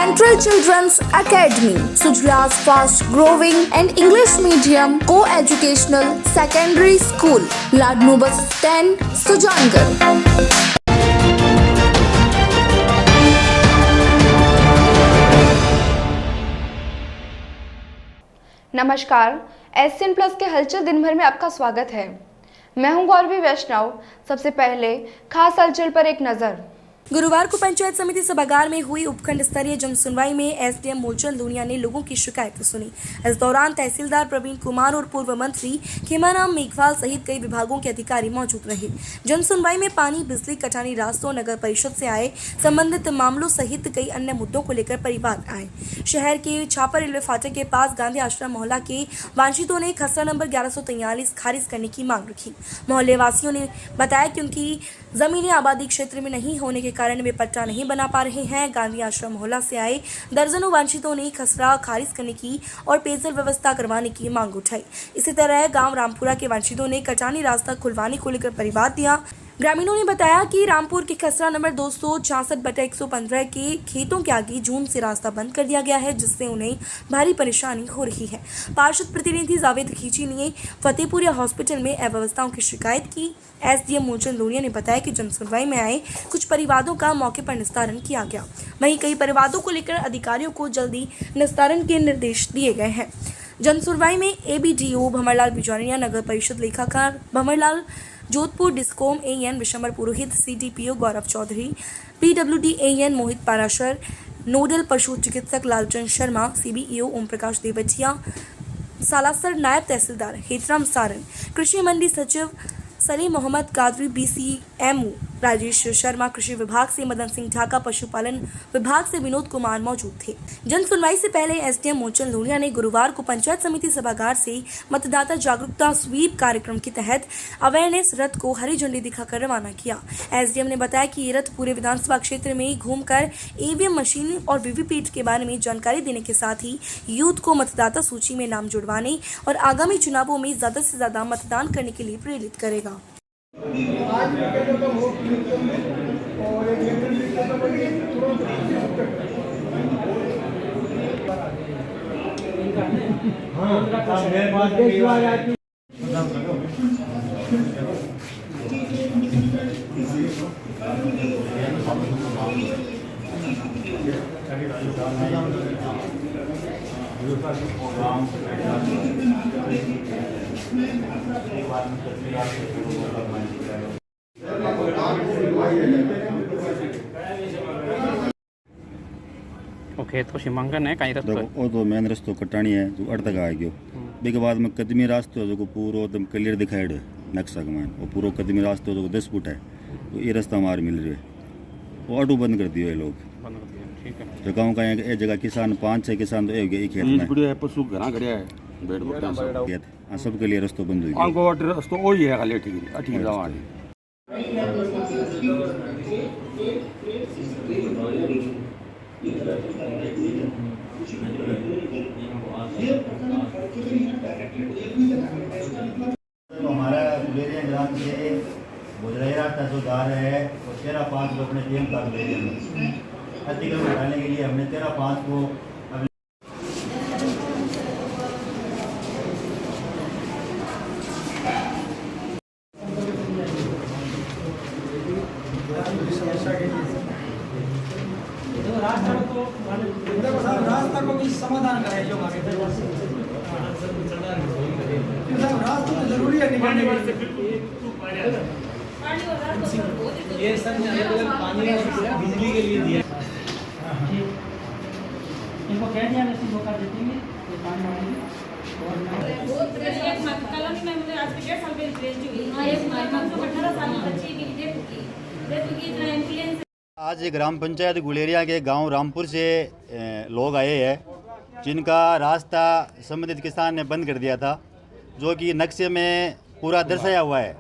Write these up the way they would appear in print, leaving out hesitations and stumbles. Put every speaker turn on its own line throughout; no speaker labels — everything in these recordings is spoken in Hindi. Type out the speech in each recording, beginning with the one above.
Central Children's Academy, Sujla's fast-growing and English medium co-educational secondary school, Ladnu Bus Stand, Sujangarh.
नमस्कार, एससीएन प्लस के हलचल दिन भर में आपका स्वागत है। मैं हूं गौरवी वैष्णव। सबसे पहले खास हलचल पर एक नजर।
गुरुवार को पंचायत समिति सभागार में हुई उपखंड स्तरीय जन सुनवाई में एसडीएम मूलचंद लूनिया ने लोगों की शिकायतें सुनी। इस दौरान तहसीलदार प्रवीण कुमार और पूर्व मंत्री खेमाराम मेघवाल सहित कई विभागों के अधिकारी मौजूद रहे। जन सुनवाई में पानी, बिजली, कटानी रास्तों, नगर परिषद से आए संबंधित मामलों सहित कई अन्य मुद्दों को लेकर परिवार आए। शहर के छापर रेलवे फाटक के पास गांधी आश्रम मोहल्ला के वांछितों ने खसरा नंबर 1143 खारिज करने की मांग रखी। मोहल्ले वासियों ने बताया कि उनकी जमीनें आबादी क्षेत्र में नहीं होने के कारण वे पट्टा नहीं बना पा रहे हैं। गांधी आश्रम मोहल्ला से आए दर्जनों वांछितों ने खसरा खारिज करने की और पेयजल व्यवस्था करवाने की मांग उठाई। इसी तरह गांव रामपुरा के वांछितों ने कटानी रास्ता खुलवाने को लेकर परिवार दिया। ग्रामीणों ने बताया कि रामपुर के खसरा नंबर 266/115 के खेतों के आगे जून से रास्ता बंद कर दिया गया है, जिससे उन्हें भारी परेशानी हो रही है। पार्षद प्रतिनिधि जावेद खींची ने फतेहपुरिया हॉस्पिटल में अव्यवस्थाओं की शिकायत की। एसडीएम मूलचंद लूनिया ने बताया कि जन सुनवाई में आए कुछ परिवादों का मौके पर निस्तारण किया गया। वहीं कई परिवादों को लेकर अधिकारियों को जल्दी निस्तारण के निर्देश दिए गए हैं। जन सुनवाई में एबीडीओ भंवरलाल बिजौरिया, नगर परिषद लेखाकार Bhanwarlal, Jodhpur discom AN Vishambar Purohit, CDPO Gaurav Chaudhary, PWD AN Mohit Parashar, nodal पशु चिकित्सक लालचंद शर्मा, सीबीईओ ओम प्रकाश देवचिया, सालासर नायब तहसीलदार हेतराम सारन, कृषि मंडी सचिव सलीम मोहम्मद कादरी, बीसीएमओ राजेश शर्मा, कृषि विभाग से मदन सिंह ढाका, पशुपालन विभाग से विनोद कुमार मौजूद थे। जन सुनवाई से पहले एसडीएम मूलचंद लूनिया ने गुरुवार को पंचायत समिति सभागार से मतदाता जागरूकता स्वीप कार्यक्रम के तहत अवेयरनेस रथ को हरी झंडी दिखाकर रवाना किया। एसडीएम ने बताया कि ये रथ पूरे विधानसभा क्षेत्र में घूमकर ईवीएम मशीन और वीवीपैट के बारे में जानकारी देने के साथ ही यूथ को मतदाता सूची में नाम जुड़वाने और आगामी चुनावों में ज्यादा से ज्यादा मतदान करने के लिए प्रेरित करेगा।
खेत को सीमांकन है कहीं रस्तो
वो तो मेन रस्तो कटानी है जो अर्ध तक आ गयो। बिके बाद में कदमी रास्तो जो पूरो एकदम क्लियर दिखाई दे नक्शा के मान वो पूरो कदमी रास्तो जो 10 फुट है तो ये रास्ता हमारे मिल रहे वो ऑटो बंद कर दियो ये लोग।
ठीक है
जो गाँव का ये जगह किसान 5-6 किसान तो एक खेत में
पशु घना गड़िया है बेड
बकरा सबके लिए रास्तो बंद हो गया।
रास्तो वही है खाली ठीक
हमारा बेरिया ग्राम से गुजरात तहसीलदार है और 13-5 लोग अपने टीम का अतिक्रमण हटाने के लिए हमने 13-5 को
रास्ता को भी समाधान कराए जो आगे रास्ता तो जरूरी है निकालने के लिए। ये सब अलग पानी और बिजली के लिए दिया इनको कह दिया वैसे धोखा देंगे ये पानी वाली
बहुत एक कॉलोनी में मुझे आज के 1.5 साल पहले ट्रेन हुई हां एक 18 साल की बच्ची की डेथ की एम्बुलेंस।
आज ग्राम पंचायत गुलेरिया के गांव रामपुर से लोग आए हैं जिनका रास्ता संबंधित किसान ने बंद कर दिया था, जो कि नक्शे में पूरा दर्शाया हुआ है।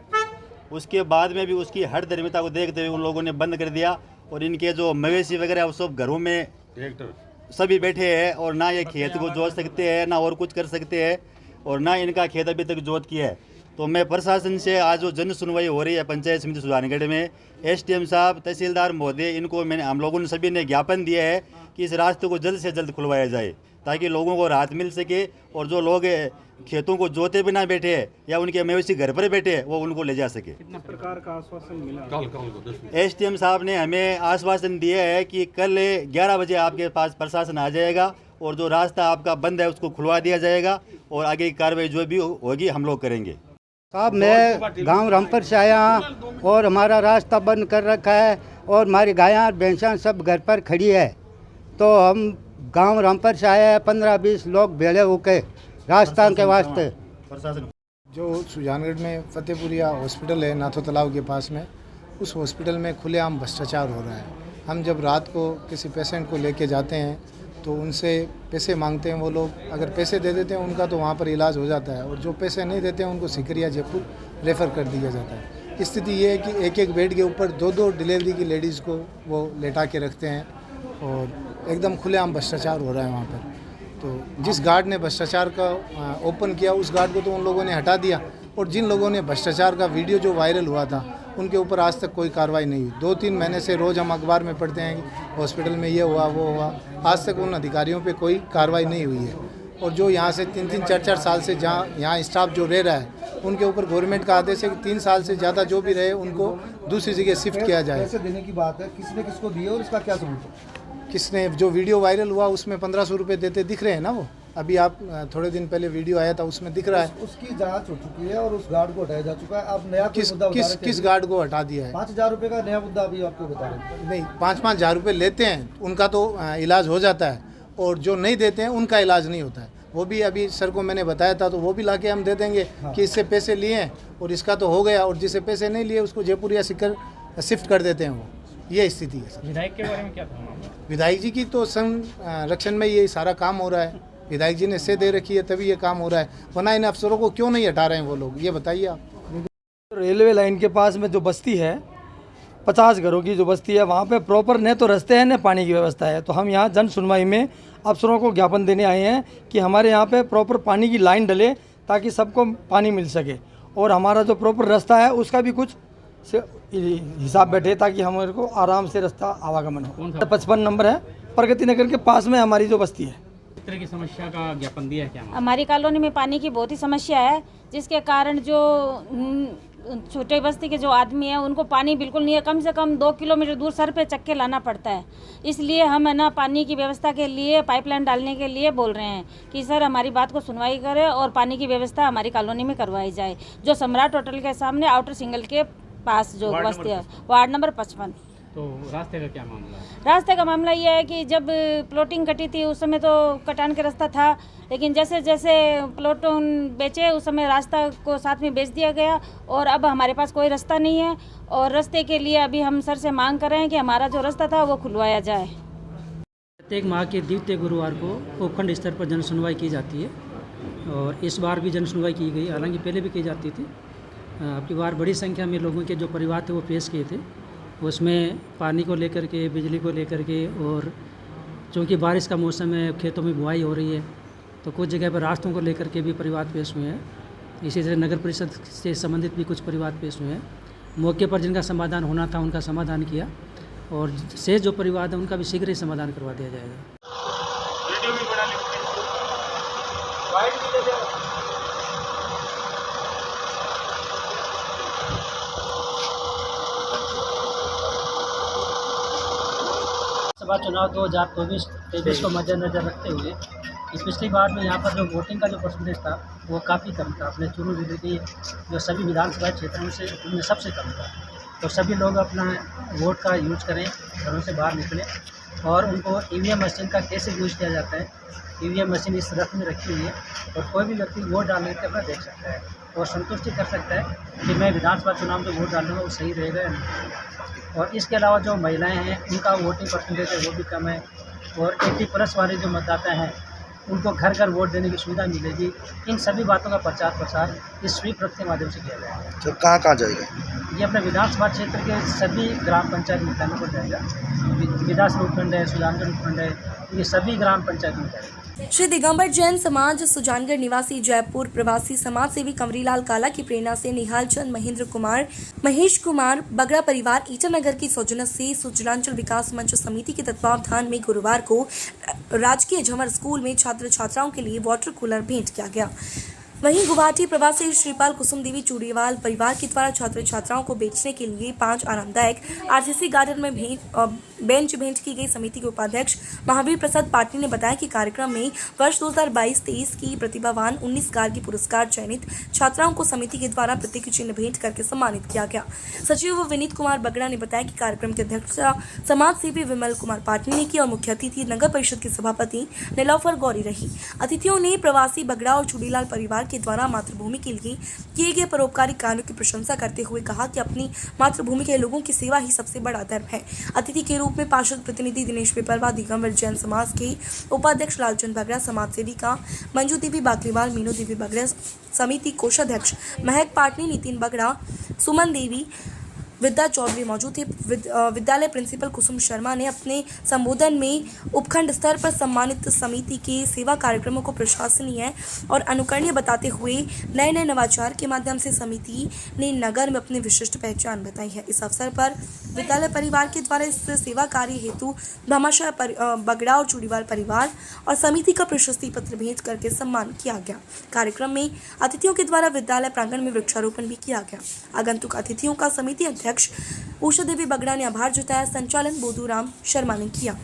उसके बाद में भी उसकी हर धर्मिता को देखते हुए उन लोगों ने बंद कर दिया और इनके जो मवेशी वगैरह वो सब घरों में सभी बैठे हैं और ना ये खेत को जोत सकते हैं ना और कुछ कर सकते हैं और ना इनका खेत अभी तक जोत किया है। तो मैं प्रशासन से आज जो जन सुनवाई हो रही है पंचायत समिति सुजानगढ़ में, एसडीएम साहब, तहसीलदार महोदय, इनको मैंने हम लोगों ने सभी ने ज्ञापन दिया है कि इस रास्ते को जल्द से जल्द खुलवाया जाए ताकि लोगों को राहत मिल सके और जो लोग खेतों को जोते बिना बैठे हैं या उनके मवेशी घर पर बैठे हैं वो उनको ले जा सके।
कितना प्रकार का आश्वासन मिला?
एसडीएम साहब ने हमें आश्वासन दिया है कि कल 11 बजे आपके पास प्रशासन आ जाएगा और जो रास्ता आपका बंद है उसको खुलवा दिया जाएगा और आगे की कार्रवाई जो भी होगी हम लोग करेंगे।
साहब मैं गांव रामपुर से आया हूँ और हमारा रास्ता बंद कर रखा है और हमारी गायां भैंसा सब घर पर खड़ी है। तो हम गांव रामपुर से आए हैं 15-20 लोग भेड़े होके रास्ता के वास्ते।
जो सुजानगढ़ में फतेहपुरिया हॉस्पिटल है नाथो तालाब के पास में, उस हॉस्पिटल में खुलेआम भ्रष्टाचार हो रहा है। हम जब रात को किसी पेशेंट को लेके जाते हैं तो उनसे पैसे मांगते हैं वो लोग, अगर पैसे दे देते हैं उनका तो वहाँ पर इलाज हो जाता है और जो पैसे नहीं देते हैं उनको सिकरिया जयपुर रेफ़र कर दिया जाता है। स्थिति ये है कि एक एक बेड के ऊपर 2-2 डिलीवरी की लेडीज़ को वो लेटा के रखते हैं और एकदम खुलेआम भ्रष्टाचार हो रहा है वहाँ पर। तो जिस गार्ड ने भ्रष्टाचार का ओपन किया उस गार्ड को तो उन लोगों ने हटा दिया और जिन लोगों ने भ्रष्टाचार का वीडियो जो वायरल हुआ था उनके ऊपर आज तक कोई कार्रवाई नहीं हुई। 2-3 महीने से रोज़ हम अखबार में पढ़ते हैं कि हॉस्पिटल में ये हुआ वो हुआ, आज तक उन अधिकारियों पे कोई कार्रवाई नहीं हुई है। और जो यहाँ से 3-3, 4-4 साल से जहाँ यहाँ स्टाफ जो रह रहा है उनके ऊपर गवर्नमेंट का आदेश है कि 3 साल से ज़्यादा जो भी रहे उनको दूसरी जगह शिफ्ट किया जाए।
पैसे देने की बात है, किसने किसको दिए और इसका क्या सबूत है?
किसने जो वीडियो वायरल हुआ उसमें 1500 रुपये देते दिख रहे हैं ना, वो अभी आप थोड़े दिन पहले वीडियो आया था उसमें दिख रहा है।
उसकी जांच हो चुकी है और उस गार्ड को हटाया जा चुका है। आप नया
किस गार्ड को हटा दिया है?
5000 रुपये का नया मुद्दा अभी आपको बता रहे हैं।
नहीं, 5-5 हज़ार रुपये लेते हैं उनका तो इलाज हो जाता है और जो नहीं देते हैं उनका इलाज नहीं होता है। वो भी अभी सर को मैंने बताया था तो वो भी लाके हम दे देंगे कि इससे पैसे लिए हैं और इसका तो हो गया, और जिससे पैसे नहीं लिए उसको जयपुर या सिकर शिफ्ट कर देते हैं। वो ये स्थिति है सर।
विधायक के बारे में क्या था?
विधायक जी की तो संरक्षण में ये सारा काम हो रहा है, विधायक जी ने से दे रखी है तभी ये काम हो रहा है, वरना इन अफसरों को क्यों नहीं हटा रहे हैं वो लोग, ये बताइए आप।
रेलवे लाइन के पास में जो बस्ती है 50 घरों की जो बस्ती है वहाँ पे प्रॉपर न तो रास्ते हैं न पानी की व्यवस्था है। तो हम यहाँ जन सुनवाई में अफसरों को ज्ञापन देने आए हैं कि हमारे यहाँ पे प्रॉपर पानी की लाइन डले ताकि सबको पानी मिल सके और हमारा जो प्रॉपर रास्ता है उसका भी कुछ हिसाब बैठे ताकि हमारे को आराम से रास्ता आवागमन हो। 55 नंबर है, प्रगति नगर के पास में हमारी जो बस्ती है।
इस तरह की समस्या का ज्ञापन दिया है क्या?
हमारी कॉलोनी में पानी की बहुत ही समस्या है, जिसके कारण जो छोटे बस्ती के जो आदमी हैं उनको पानी बिल्कुल नहीं है। कम से कम 2 किलोमीटर दूर सर पे चक्के लाना पड़ता है। इसलिए हम है ना पानी की व्यवस्था के लिए पाइपलाइन डालने के लिए बोल रहे हैं कि सर हमारी बात को सुनवाई करें और पानी की व्यवस्था हमारी कॉलोनी में करवाई जाए। जो सम्राट होटल के सामने आउटर सिंगल के पास जो बस्ती है, वार्ड नंबर 55।
तो रास्ते का क्या मामला है?
रास्ते का मामला ये है कि जब प्लॉटिंग कटी थी उस समय तो कटान का रास्ता था, लेकिन जैसे जैसे प्लॉटों बेचे उस समय रास्ता को साथ में बेच दिया गया और अब हमारे पास कोई रास्ता नहीं है। और रास्ते के लिए अभी हम सर से मांग कर रहे हैं कि हमारा जो रास्ता था वो खुलवाया जाए।
प्रत्येक माह के द्वितीय गुरुवार को उपखंड स्तर पर जन सुनवाई की जाती है और इस बार भी जन सुनवाई की गई, हालांकि पहले भी की जाती थी। अब की बार बड़ी संख्या में लोगों के जो परिवार थे वो पेश किए थे। उसमें पानी को लेकर के, बिजली को लेकर के, और चूँकि बारिश का मौसम है, खेतों में बुआई हो रही है, तो कुछ जगह पर रास्तों को लेकर के भी परिवार पेश हुए हैं। इसी तरह नगर परिषद से संबंधित भी कुछ परिवार पेश हुए हैं। मौके पर जिनका समाधान होना था उनका समाधान किया और शेष जो परिवार है उनका भी शीघ्र ही समाधान करवा दिया जाएगा। लोकसभा चुनाव 2024-23 को मद्देनजर रखते हुए इस पिछली बार में यहाँ पर जो वोटिंग का जो परसेंटेज था वो काफ़ी कम था। अपने चुरू जिले की जो सभी विधानसभा क्षेत्रों से उनमें सबसे कम था। तो सभी लोग अपना वोट का यूज करें, घरों से बाहर निकलें और उनको ईवीएम मशीन का कैसे यूज किया जाता है। ईवीएम मशीन इस रथ में रखी हुई है और कोई भी व्यक्ति वोट डालने के अपना देख सकता है और संतुष्टि कर सकता है कि मैं विधानसभा चुनाव में वोट डालूँगा वो सही रहेगा या नहीं। और इसके अलावा जो महिलाएं हैं उनका वोटिंग परसेंटेज है वो भी कम है और 80+ वाले जो मतदाता हैं उनको घर घर वोट देने की सुविधा मिलेगी। इन सभी बातों का प्रचार प्रसार इस स्वीप रथ के माध्यम से किया जाएगा।
तो कहाँ कहाँ जाएगा?
ये अपने विधानसभा क्षेत्र के सभी ग्राम पंचायत मुख्यालयों पर जाएगा। विधानसभा उपखंड है, सुजानगढ़ उपखंड है, ये सभी ग्राम पंचायत में जाएगा।
श्री दिगंबर जैन समाज सुजानगढ़ निवासी जयपुर प्रवासी समाज सेवी कंवरीलाल काला की प्रेरणा से निहाल चंद महेश कुमार बगड़ा परिवार ईटानगर की सौजन्य से सुजलांचल विकास मंच समिति के तत्वावधान में गुरुवार को राजकीय झमर स्कूल में छात्र छात्राओं के लिए वाटर कूलर भेंट किया गया। वहीं गुवाहाटी प्रवासी श्रीपाल कुसुम देवी चूड़ीवाल परिवार के द्वारा छात्र छात्राओं को बेचने के लिए 5 आरामदायक आरसीसी गार्डन में बेंच भेंट की गई। समिति के उपाध्यक्ष महावीर प्रसाद पाटिल ने बताया कि कार्यक्रम में वर्ष 2022-23 की प्रतिभावान 19 गार्गी पुरस्कार चयनित छात्राओं को समिति के द्वारा प्रतीक चिन्ह भेंट करके सम्मानित किया गया। सचिव विनीत कुमार बगड़ा ने बताया कि कार्यक्रम की अध्यक्षता समाज सेवी विमल कुमार पाटिल ने की और मुख्य अतिथि नगर परिषद की सभापति नीलोफर गौरी रही। अतिथियों ने प्रवासी बगड़ा और चूड़ीलाल परिवार के द्वारा मातृभूमि के लिए किए गए परोपकारी कार्यों की प्रशंसा करते हुए कहा कि अपनी मातृभूमि के लोगों की सेवा ही सबसे बड़ा धर्म है। अतिथि के रूप में पार्षद प्रतिनिधि दिनेश पिपलवा, दिगंबर जैन समाज के उपाध्यक्ष लालचंद बगड़ा, समाज सेविका मंजू देवी बाकलीवाल, मीनू देवी बगड़ा, समिति कोषाध्यक्ष महक पाटनी, नितिन बगड़ा, सुमन देवी, विद्या चौधरी मौजूद थे। विद्यालय प्रिंसिपल कुसुम शर्मा ने अपने संबोधन में उपखंड स्तर पर सम्मानित समिति के सेवा कार्यक्रमों को प्रशंसनीय और अनुकरणीय बताते हुए नए नए नवाचार के माध्यम से समिति ने नगर में अपनी विशिष्ट पहचान बताई है। इस अवसर पर विद्यालय परिवार के द्वारा इस सेवा कार्य हेतु भामाशाह बगड़ा और चूड़ीवाल परिवार और समिति का प्रशस्ति पत्र भेंट करके सम्मान किया गया। कार्यक्रम में अतिथियों के द्वारा विद्यालय प्रांगण में वृक्षारोपण भी किया गया। आगंतुक अतिथियों का समिति अध्यक्ष उषा देवी बगड़ा ने आभार जताया। संचालन बोधूराम शर्मा ने किया।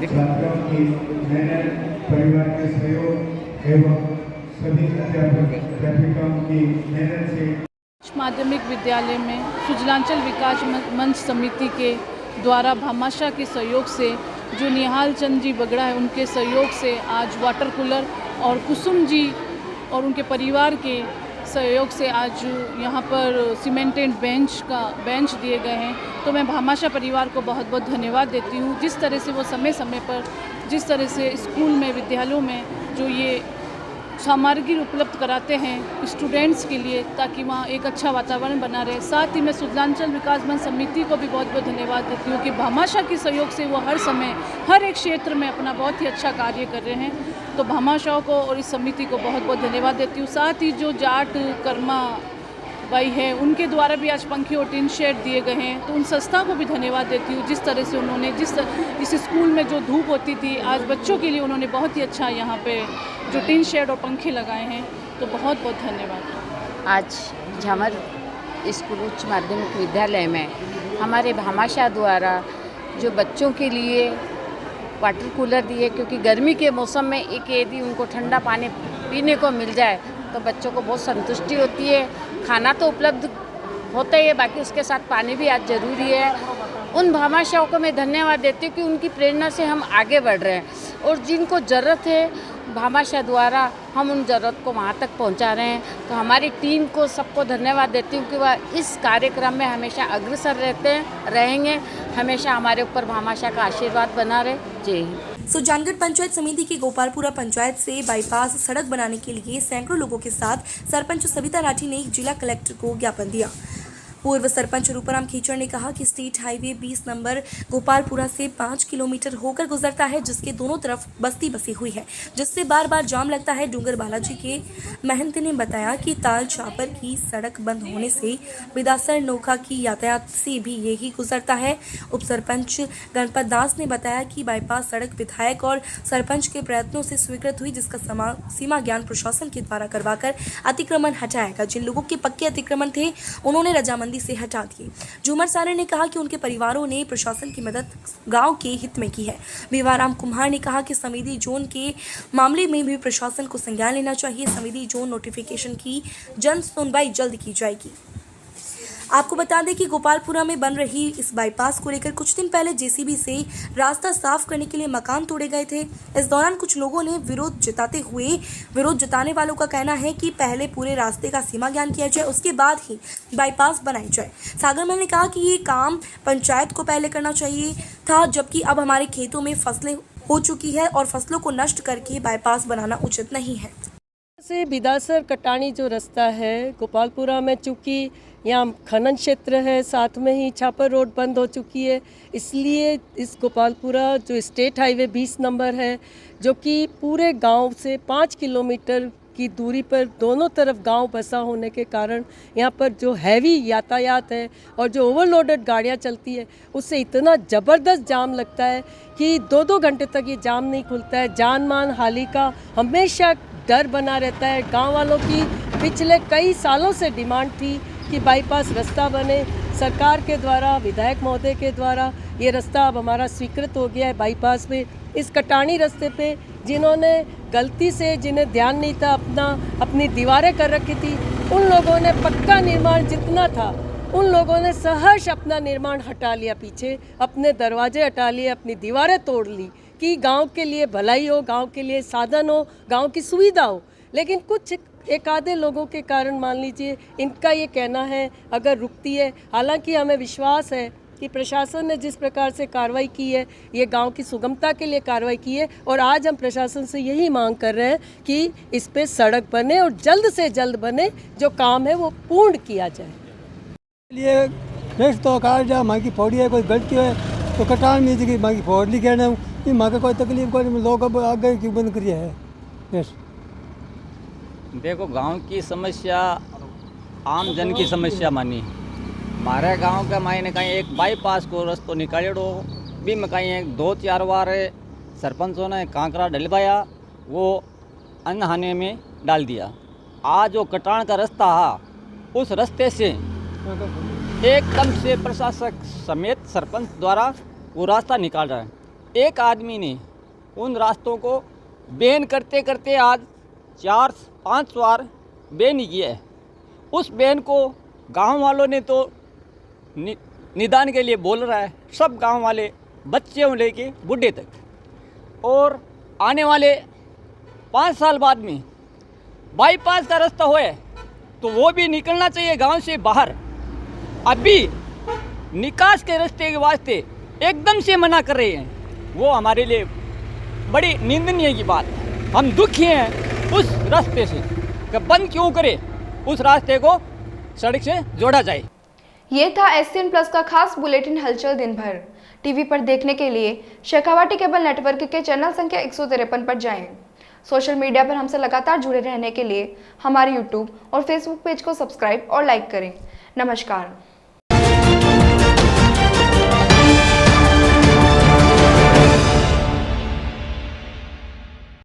छात्रों की मेहनत, परिवार के सहयोग एवं सभी अध्यापकों की मेहनत से
माध्यमिक विद्यालय में सुजलांचल विकास मंच समिति के द्वारा भामाशाह के सहयोग से जो निहाल चंद जी बगड़ा है उनके सहयोग से आज वाटर कूलर और कुसुम जी और उनके परिवार के सहयोग से आज यहाँ पर सीमेंटेड बेंच दिए गए हैं। तो मैं भामाशाह परिवार को बहुत बहुत धन्यवाद देती हूँ। जिस तरह से वो समय समय पर जिस तरह से स्कूल में विद्यालयों में जो ये सामग्री उपलब्ध कराते हैं स्टूडेंट्स के लिए ताकि वहाँ एक अच्छा वातावरण बना रहे। साथ ही मैं सुजलांचल विकास मंच समिति को भी बहुत बहुत धन्यवाद देती हूँ कि भामाशाह के सहयोग से वो हर समय हर एक क्षेत्र में अपना बहुत ही अच्छा कार्य कर रहे हैं। तो भामाशाह को और इस समिति को बहुत बहुत धन्यवाद देती हूँ। साथ ही जो जाट कर्मा भाई है उनके द्वारा भी आज पंखे और टिन शेड दिए गए हैं तो उन संस्था को भी धन्यवाद देती हूँ। जिस तरह से उन्होंने इस स्कूल में जो धूप होती थी आज बच्चों के लिए उन्होंने बहुत ही अच्छा यहाँ पे जो टिन शेड और पंखे लगाए हैं तो बहुत बहुत धन्यवाद।
आज झमर स्कूल उच्च माध्यमिक विद्यालय में हमारे भामाशाह द्वारा जो बच्चों के लिए वाटर कूलर दिए क्योंकि गर्मी के मौसम में एक यदि उनको ठंडा पानी पीने को मिल जाए तो बच्चों को बहुत संतुष्टि होती है। खाना तो उपलब्ध होता ही है बाकी उसके साथ पानी भी आज ज़रूरी है। उन भामाशाह को मैं धन्यवाद देती हूँ कि उनकी प्रेरणा से हम आगे बढ़ रहे हैं और जिनको ज़रूरत है भामाशाह द्वारा हम उन ज़रूरत को वहाँ तक पहुँचा रहे हैं। तो हमारी टीम को सबको धन्यवाद देती हूँ कि वह इस कार्यक्रम में हमेशा अग्रसर रहेंगे। हमेशा हमारे ऊपर भामाशाह का आशीर्वाद बना रहे। जय हिंद।
सुजानगढ़ पंचायत समिति की गोपालपुरा पंचायत से बाईपास सड़क बनाने के लिए सैकड़ों लोगों के साथ सरपंच सविता राठी ने जिला कलेक्टर को ज्ञापन दिया। पूर्व सरपंच रूपाराम खीचड़ ने कहा कि स्टेट हाईवे 20 नंबर गोपालपुरा से 5 किलोमीटर होकर गुजरता है जिसके दोनों तरफ बस्ती बसी हुई है जिससे बार बार जाम लगता है। डूंगर बालाजी के महंत ने बताया कि ताल छापर की सड़क बंद होने से बिदासर नोखा की यातायात से भी यही गुजरता है। उप सरपंच गणपत दास ने बताया कि बाईपास सड़क विधायक और सरपंच के प्रयत्नों से स्वीकृत हुई जिसका सीमा ज्ञान प्रशासन के द्वारा करवाकर अतिक्रमण हटाएगा। जिन लोगों के पक्के अतिक्रमण थे उन्होंने रजामंदी से हटा दिए। झूमर सारे ने कहा कि उनके परिवारों ने प्रशासन की मदद गांव के हित में की है। विवाराम कुम्हार ने कहा कि संवेदी जोन के मामले में भी प्रशासन को संज्ञान लेना चाहिए। संवेदी जोन नोटिफिकेशन की जन सुनवाई जल्द की जाएगी। आपको बता दें कि गोपालपुरा में बन रही इस बाईपास को लेकर कुछ दिन पहले जेसीबी से रास्ता साफ करने के लिए मकान तोड़े गए थे। इस दौरान कुछ लोगों ने विरोध जताने वालों का कहना है कि पहले पूरे रास्ते का सीमा ज्ञान किया जाए, उसके बाद ही बाईपास बनाई जाए। सागर महल ने कहा कि ये काम पंचायत को पहले करना चाहिए था, जबकि अब हमारे खेतों में फसलें हो चुकी है और फसलों को नष्ट करके बाईपास बनाना उचित नहीं है।
से बिदासर कटानी जो रास्ता है गोपालपुरा में, चूँकि यहाँ खनन क्षेत्र है, साथ में ही छापर रोड बंद हो चुकी है, इसलिए इस गोपालपुरा जो स्टेट हाईवे 20 नंबर है, जो कि पूरे गांव से 5 किलोमीटर की दूरी पर दोनों तरफ गांव बसा होने के कारण यहाँ पर जो हैवी यातायात है और जो ओवरलोडेड गाड़ियाँ चलती है, उससे इतना ज़बरदस्त जाम लगता है कि 2-2 घंटे तक ये जाम नहीं खुलता है। जान मान हानि का हमेशा डर बना रहता है। गांव वालों की पिछले कई सालों से डिमांड थी कि बाईपास रास्ता बने। सरकार के द्वारा, विधायक महोदय के द्वारा ये रास्ता अब हमारा स्वीकृत हो गया है। बाईपास पे इस कटानी रास्ते पे जिन्होंने गलती से, जिन्हें ध्यान नहीं था, अपनी दीवारें कर रखी थी, उन लोगों ने पक्का निर्माण जितना था उन लोगों ने सहर्ष अपना निर्माण हटा लिया, पीछे अपने दरवाजे हटा लिए, अपनी दीवारें तोड़ ली कि गांव के लिए भलाई हो, गांव के लिए साधन हो, गांव की सुविधा हो। लेकिन कुछ एक आधे लोगों के कारण मान लीजिए इनका ये कहना है अगर रुकती है। हालांकि हमें विश्वास है कि प्रशासन ने जिस प्रकार से कार्रवाई की है, ये गांव की सुगमता के लिए कार्रवाई की है, और आज हम प्रशासन से यही मांग कर रहे हैं कि इस पे सड़क बने और जल्द से जल्द बने, जो काम है वो पूर्ण किया जाए।
लिए नेक्स्ट तो कार जा माँ की फोड़ी है, कोई गलती है तो कटान में जी माँ की फोड़ ली कहना हूँ, ये माँ का कोई तकलीफ कोई, लोग अब आगे क्यों बंद करिए है। यस,
देखो गांव की समस्या आम जन की समस्या मानी। हमारे गांव के मायने कहीं एक बाईपास को रास्तो निकालो भी में कहीं एक 2-4 बार सरपंचों ने कांकरा डलवाया, वो अनहाने में डाल दिया। आज जो कटान का रास्ता है उस रास्ते से एकदम से प्रशासक समेत सरपंच द्वारा वो रास्ता निकाल रहा है। एक आदमी ने उन रास्तों को बैन करते करते आज 4-5 बार बैन ही किया है। उस बैन को गांव वालों ने तो निदान के लिए बोल रहा है, सब गांव वाले बच्चे से लेके बूढ़े तक, और आने वाले 5 साल बाद में बाईपास का रास्ता होए तो वो भी निकलना चाहिए गांव से बाहर। अभी निकास के रास्ते के वास्ते एकदम से मना कर रहे हैं, वो हमारे लिए बड़ी निंदनीय की बात है। हम दुखी हैं उस रास्ते से कि बंद क्यों करे, उस रास्ते को सड़क से जोड़ा जाए।
ये था SCN प्लस का खास बुलेटिन हलचल दिन भर। टीवी पर देखने के लिए शेखावाटी केबल नेटवर्क के चैनल संख्या 153 पर जाएं। सोशल मीडिया पर हमसे लगातार जुड़े रहने के लिए हमारे YouTube और Facebook पेज को सब्सक्राइब और लाइक करें। नमस्कार।